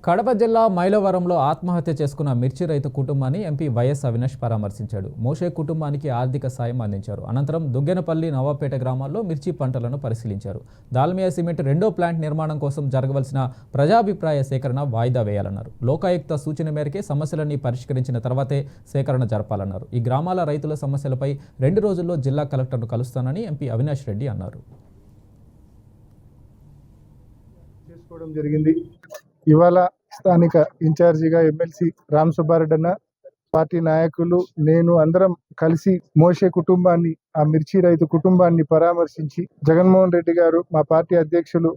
కడప జిల్లా మైలవరంలో ఆత్మహత్య చేసుకున్న మిర్చి రైతు కుటుంబాన్ని ఎంపీ వైఎస్ అవినాష్ పరామర్శించాడు. మోషే కుటుంబానికి ఆర్థిక సాయం అందించారు. అనంతరం దుగ్గెనపల్లి, నవాపేట గ్రామాల్లో మిర్చి పంటలను పరిశీలించారు. దాల్మియా సిమెంట్ రెండో ప్లాంట్ నిర్మాణం కోసం జరగవలసిన ప్రజాభిప్రాయ సేకరణ వాయిదా వేయాలన్నారు. లోకాయుక్త సూచన మేరకే సమస్యలన్నీ పరిష్కరించిన తర్వాతే సేకరణ జరపాలన్నారు. ఈ గ్రామాల రైతుల సమస్యలపై 2 రోజుల్లో జిల్లా కలెక్టర్ను కలుస్తానని ఎంపీ అవినాష్ రెడ్డి అన్నారు. ఇవాళ స్థానిక ఇన్ఛార్జిగా ఎమ్మెల్సీ రామ్ సుబ్బారెడ్డి అన్న, పార్టీ నాయకులు, నేను అందరం కలిసి మోషే కుటుంబాన్ని, ఆ మిర్చి రైతు కుటుంబాన్ని పరామర్శించి జగన్మోహన్ రెడ్డి గారు, మా పార్టీ అధ్యక్షులు,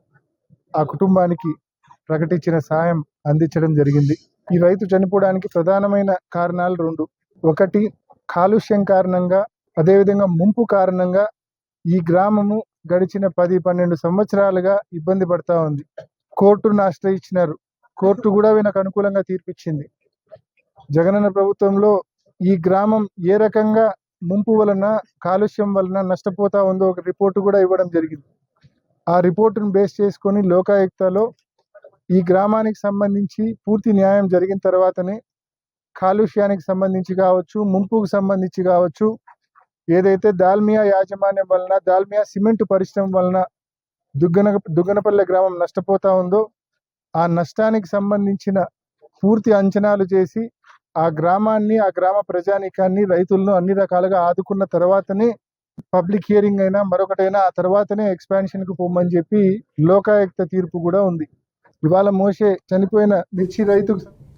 ఆ కుటుంబానికి ప్రకటించిన సాయం అందించడం జరిగింది. ఈ రైతు చనిపోవడానికి ప్రధానమైన కారణాలు 2. ఒకటి కాలుష్యం కారణంగా, అదేవిధంగా ముంపు కారణంగా ఈ గ్రామము గడిచిన 10-12 సంవత్సరాలుగా ఇబ్బంది పడతా ఉంది. కోర్టును ఆశ్రయించినారు. కోర్టు కూడా వీళ్ళకు అనుకూలంగా తీర్పిచ్చింది. జగనన్న ప్రభుత్వంలో ఈ గ్రామం ఏ రకంగా ముంపు వలన, కాలుష్యం వలన నష్టపోతా ఉందో ఒక రిపోర్టు కూడా ఇవ్వడం జరిగింది. ఆ రిపోర్టును బేస్ చేసుకొని లోకాయుక్తలో ఈ గ్రామానికి సంబంధించి పూర్తి న్యాయం జరిగిన తర్వాతనే కాలుష్యానికి సంబంధించి కావచ్చు, ముంపుకు సంబంధించి కావచ్చు, ఏదైతే దాల్మియా యాజమాన్యం వలన, దాల్మియా సిమెంట్ పరిశ్రమ వలన దుగ్గనపల్లె గ్రామం నష్టపోతా ఉందో ఆ నష్టానికి సంబంధించిన పూర్తి అంచనాలు చేసి ఆ గ్రామాన్ని, ఆ గ్రామ ప్రజానీకాన్ని, రైతులను అన్ని రకాలుగా ఆదుకున్న తర్వాతనే పబ్లిక్ హియరింగ్ అయినా మరొకటైనా ఆ తర్వాతనే ఎక్స్పాన్షన్కు పోమని చెప్పి లోకాయుక్త తీర్పు కూడా ఉంది. ఇవాళ మోషే చనిపోయిన మిర్చి రైతుకు